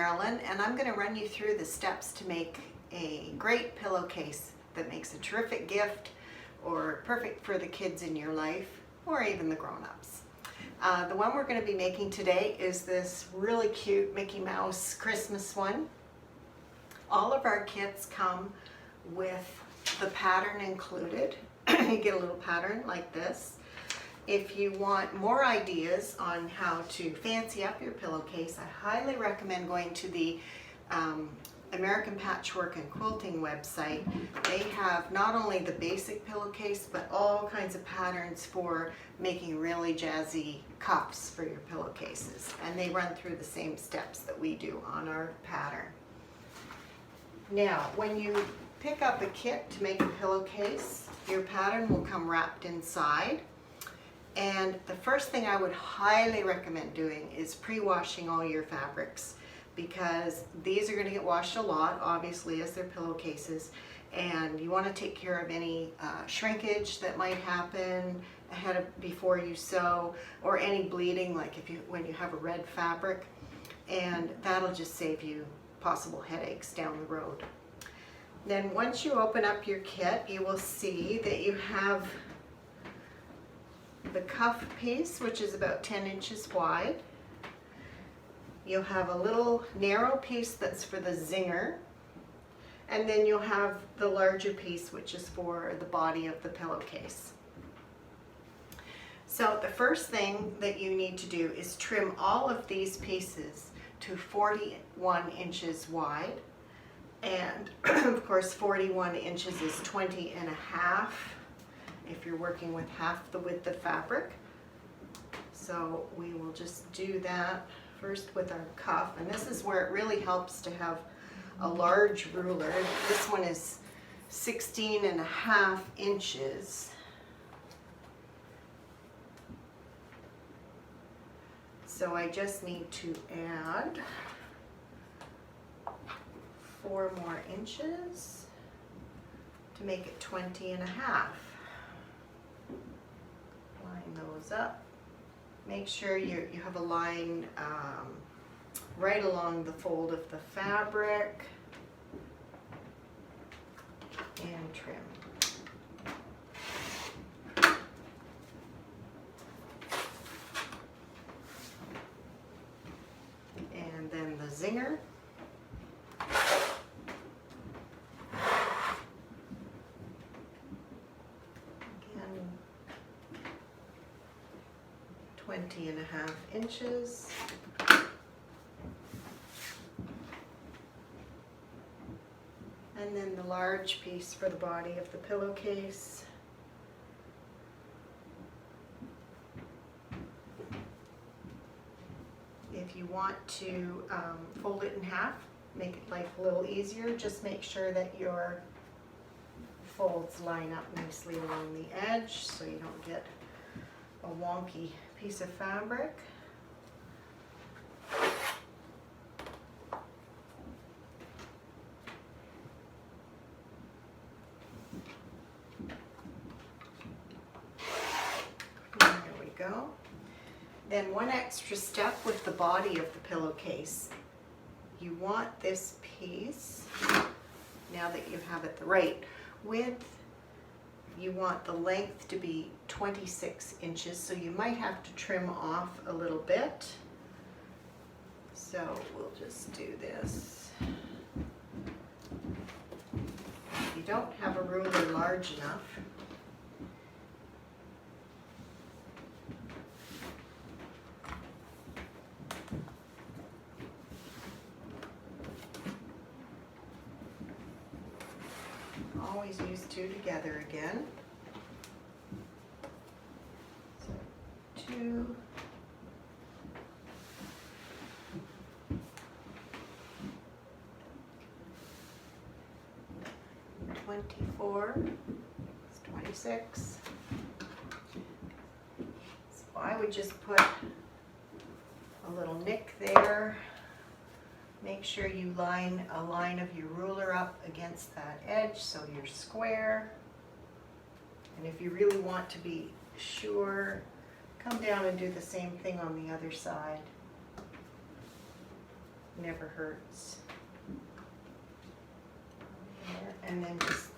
Marilyn, and I'm going to run you through the steps to make a great pillowcase that makes a terrific gift or perfect for the kids in your life or even the grown-ups. The one we're going to be making today is this really cute Mickey Mouse Christmas one. All of our kits come with the pattern included. You get a little pattern like this. If you want more ideas on how to fancy up your pillowcase, I highly recommend going to the American Patchwork and Quilting website. They have not only the basic pillowcase, but all kinds of patterns for making really jazzy cuffs for your pillowcases. And they run through the same steps that we do on our pattern. Now, when you pick up a kit to make a pillowcase, your pattern will come wrapped inside. And the first thing I would highly recommend doing is pre-washing all your fabrics, because these are going to get washed a lot, obviously, as they're pillowcases, and you want to take care of any shrinkage that might happen before you sew, or any bleeding, like when you have a red fabric, and that'll just save you possible headaches down the road. Then once you open up your kit, you will see that you have the cuff piece, which is about 10 inches wide. You'll have a little narrow piece that's for the zinger, and then you'll have the larger piece, which is for the body of the pillowcase. So the first thing that you need to do is trim all of these pieces to 41 inches wide, and of course 41 inches is 20 and a half if you're working with half the width of fabric. So we will just do that first with our cuff, and this is where it really helps to have a large ruler. This one is 16 and a half inches. So I just need to add 4 more inches to make it 20 and a half. Line those up. Make sure you have a line right along the fold of the fabric, and trim. And then the zinger. Again, 20 and a half inches. And then the large piece for the body of the pillowcase. If you want to fold it in half, make it life a little easier, just make sure that your folds line up nicely along the edge so you don't get a wonky piece of fabric. There we go. Then one extra step with the body of the pillowcase. You want this piece, now that you have it the right width, you want the length to be 26 inches, so you might have to trim off a little bit. So we'll just do this. If you don't have a ruler large enough, always use 2 together again. So 2, 24, it's 26. So I would just put a little nick there. Make sure you line a line of your ruler up against that edge so you're square. And if you really want to be sure, come down and do the same thing on the other side. never hurts. There, and then just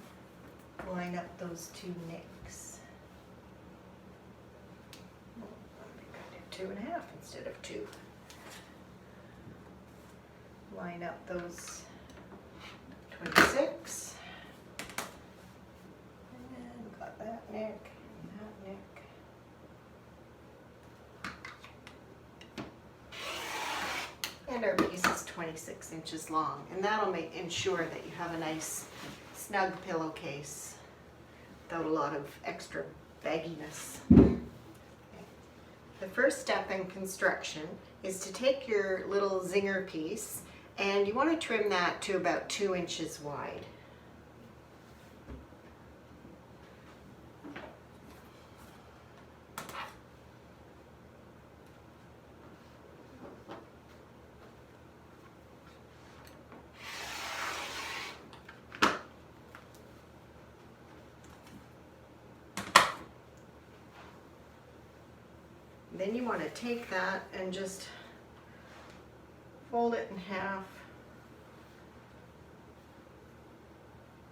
line up those two nicks. Oh, I did 2.5 instead of 2. Line up those 26. And got that neck and that neck. And our piece is 26 inches long, and that'll ensure that you have a nice snug pillowcase without a lot of extra bagginess. The first step in construction is to take your little zinger piece and you want to trim that to about 2 inches wide. Then you want to take that and just fold it in half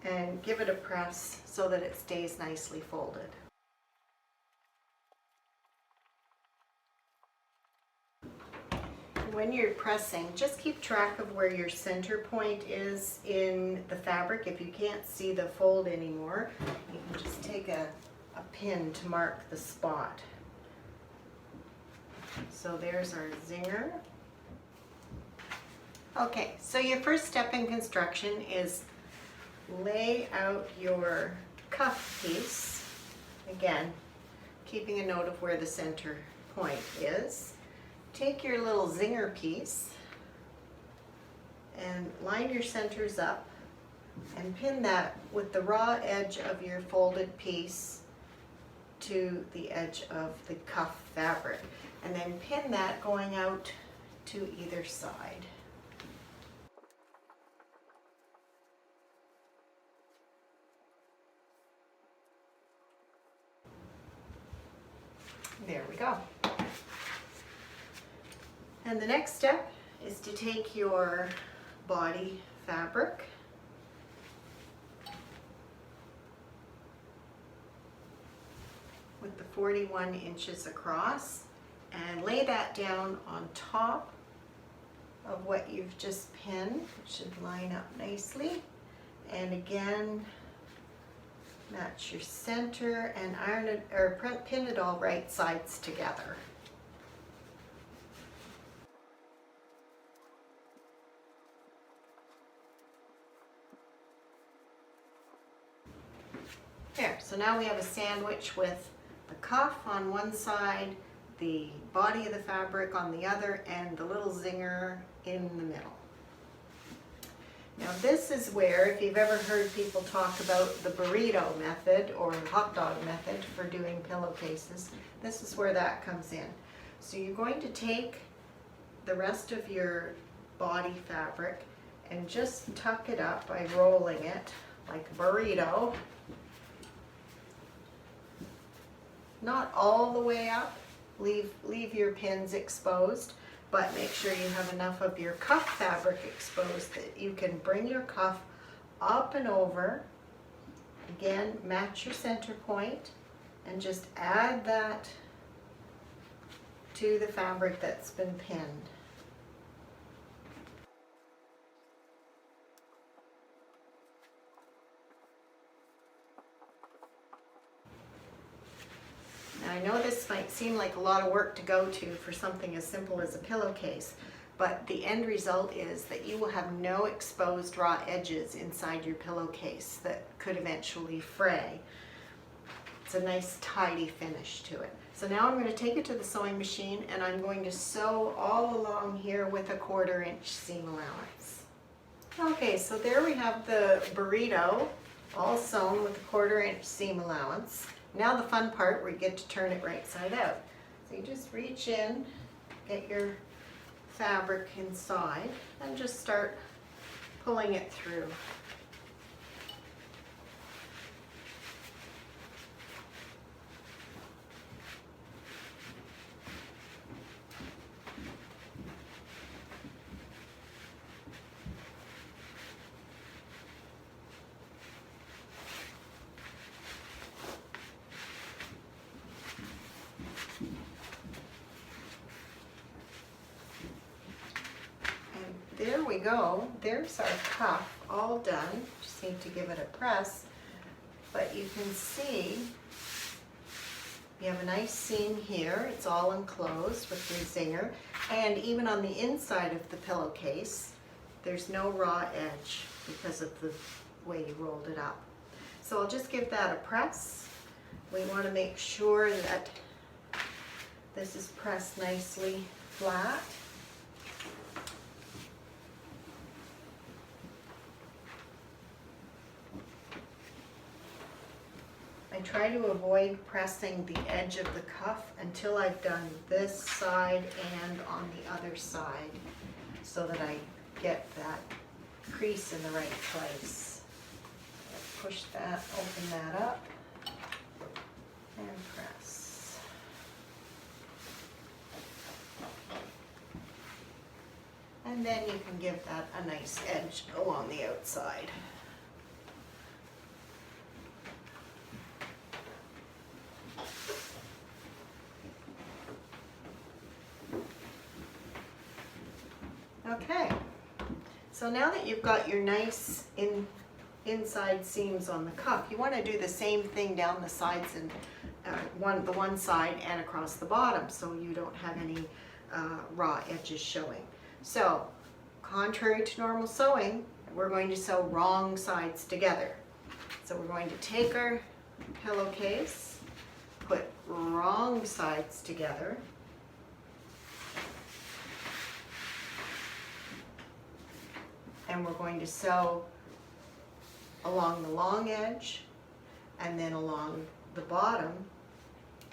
and give it a press so that it stays nicely folded. When you're pressing, just keep track of where your center point is in the fabric. If you can't see the fold anymore, you can just take a pin to mark the spot. So there's our zinger. Okay, so your first step in construction is lay out your cuff piece. Again, keeping a note of where the center point is. Take your little zinger piece and line your centers up and pin that with the raw edge of your folded piece to the edge of the cuff fabric. And then pin that going out to either side. There we go. And the next step is to take your body fabric with the 41 inches across and lay that down on top of what you've just pinned. It should line up nicely. And again, match your center and iron it or pin it all right sides together. There, so now we have a sandwich with the cuff on one side, the body of the fabric on the other, and the little zinger in the middle. Now this is where, if you've ever heard people talk about the burrito method or the hot dog method for doing pillowcases, this is where that comes in. So you're going to take the rest of your body fabric and just tuck it up by rolling it like a burrito. Not all the way up, leave your pins exposed, but make sure you have enough of your cuff fabric exposed that you can bring your cuff up and over. Again, match your center point and just add that to the fabric that's been pinned. Now I know this might seem like a lot of work to go to for something as simple as a pillowcase, but the end result is that you will have no exposed raw edges inside your pillowcase that could eventually fray. It's a nice tidy finish to it. So now I'm going to take it to the sewing machine and I'm going to sew all along here with a 1/4 inch seam allowance. Okay, so there we have the burrito all sewn with a 1/4 inch seam allowance. Now the fun part where you get to turn it right side out. So you just reach in, get your fabric inside, and just start pulling it through. go. There's our cuff all done. Just need to give it a press. But you can see you have a nice seam here. It's all enclosed with your zinger. And even on the inside of the pillowcase, there's no raw edge because of the way you rolled it up. So I'll just give that a press. We want to make sure that this is pressed nicely flat. I try to avoid pressing the edge of the cuff until I've done this side and on the other side so that I get that crease in the right place. Push that, open that up, and press. And then you can give that a nice edge along the outside. Okay, so now that you've got your nice inside seams on the cuff, you want to do the same thing down the sides and the one side and across the bottom so you don't have any raw edges showing. So, contrary to normal sewing, we're going to sew wrong sides together. So we're going to take our pillowcase, put wrong sides together, and we're going to sew along the long edge and then along the bottom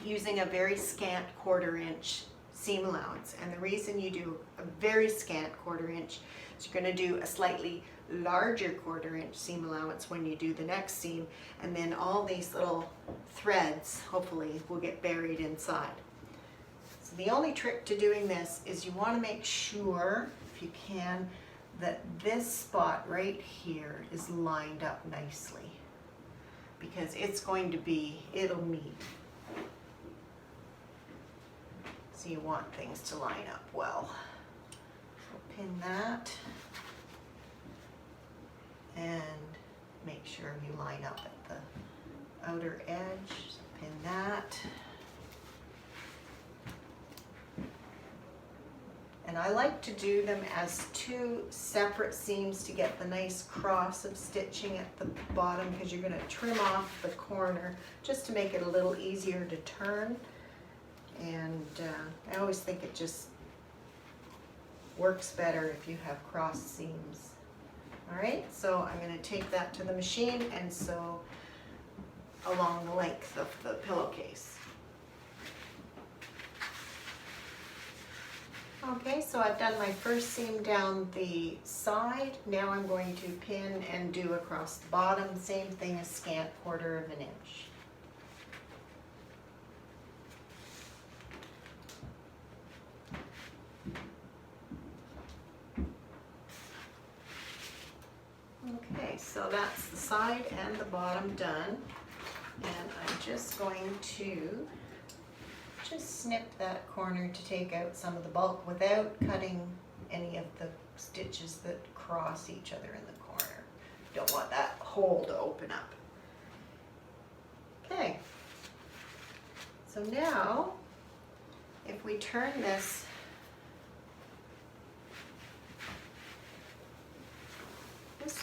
using a very scant 1/4 inch seam allowance. And the reason you do a very scant 1/4 inch is you're going to do a slightly larger 1/4 inch seam allowance when you do the next seam, and then all these little threads hopefully will get buried inside. So the only trick to doing this is you want to make sure, if you can, that this spot right here is lined up nicely, because it'll meet. So you want things to line up well. So pin that and make sure you line up at the outer edge. So pin that. And I like to do them as 2 separate seams to get the nice cross of stitching at the bottom, because you're going to trim off the corner just to make it a little easier to turn. And I always think it just works better if you have cross seams. Alright, so I'm going to take that to the machine and sew along the length of the pillowcase. Okay, so I've done my first seam down the side. Now I'm going to pin and do across the bottom, same thing as scant 1/4 inch. Okay, so that's the side and the bottom done. And I'm just going to snip that corner to take out some of the bulk without cutting any of the stitches that cross each other in the corner. Don't want that hole to open up. Okay, so now if we turn this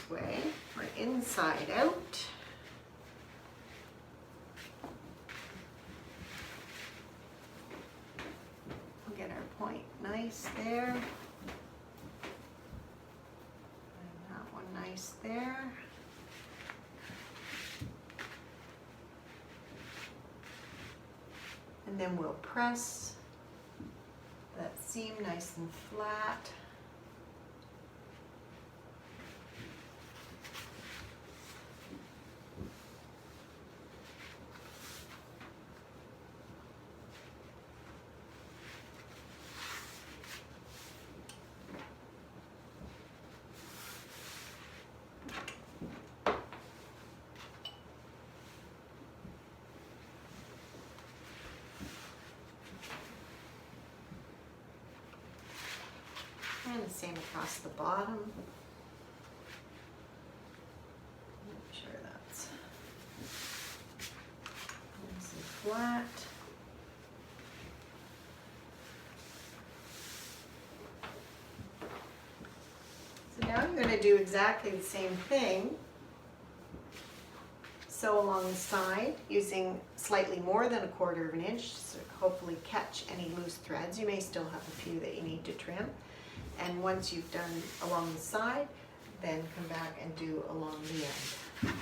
way, or inside out, get our point nice there, and that one nice there. And then we'll press that seam nice and flat. same across the bottom. Make sure that's nice and flat. So now I'm going to do exactly the same thing. Sew along the side using slightly more than 1/4 of an inch to hopefully catch any loose threads. You may still have a few that you need to trim. And once you've done along the side, then come back and do along the end.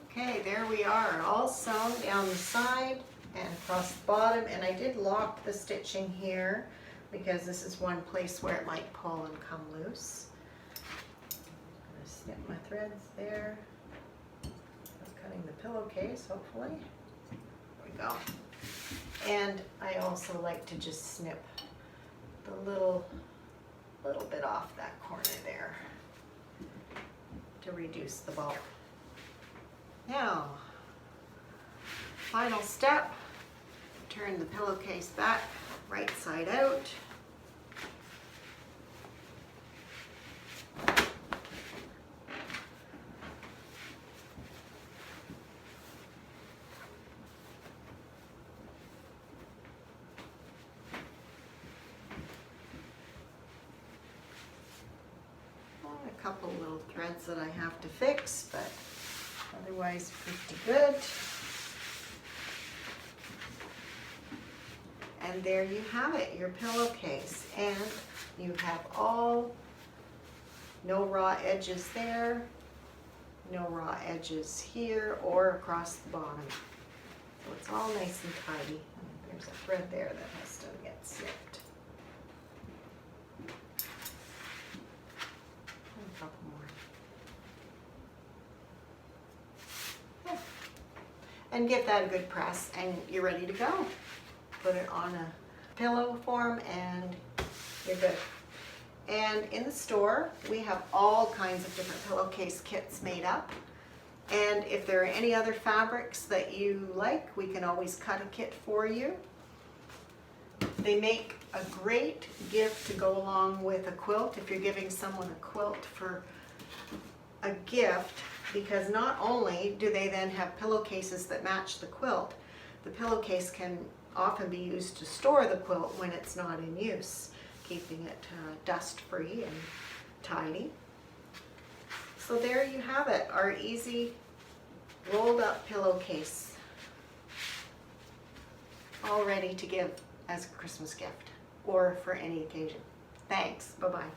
Okay, there we are, all sewn down the side and across the bottom. And I did lock the stitching here because this is one place where it might pull and come loose. I'm going to snip my threads there. Cutting the pillowcase, hopefully. There we go. And I also like to just snip the little bit off that corner there to reduce the bulk. Now, final step, turn the pillowcase back right side out. A couple little threads that I have to fix, but otherwise pretty good. And there you have it, your pillowcase. And you have no raw edges there, no raw edges here or across the bottom. So it's all nice and tidy. And there's a thread there that has to get snipped. Couple more. And give that a good press and you're ready to go. Put it on a pillow form and you're good. And in the store we have all kinds of different pillowcase kits made up. And if there are any other fabrics that you like, we can always cut a kit for you. They make a great gift to go along with a quilt if you're giving someone a quilt for a gift, because not only do they then have pillowcases that match the quilt, the pillowcase can often be used to store the quilt when it's not in use, keeping it dust free and tidy. So there you have it, our easy rolled up pillowcase, all ready to give as a Christmas gift or for any occasion. Thanks. Bye-bye.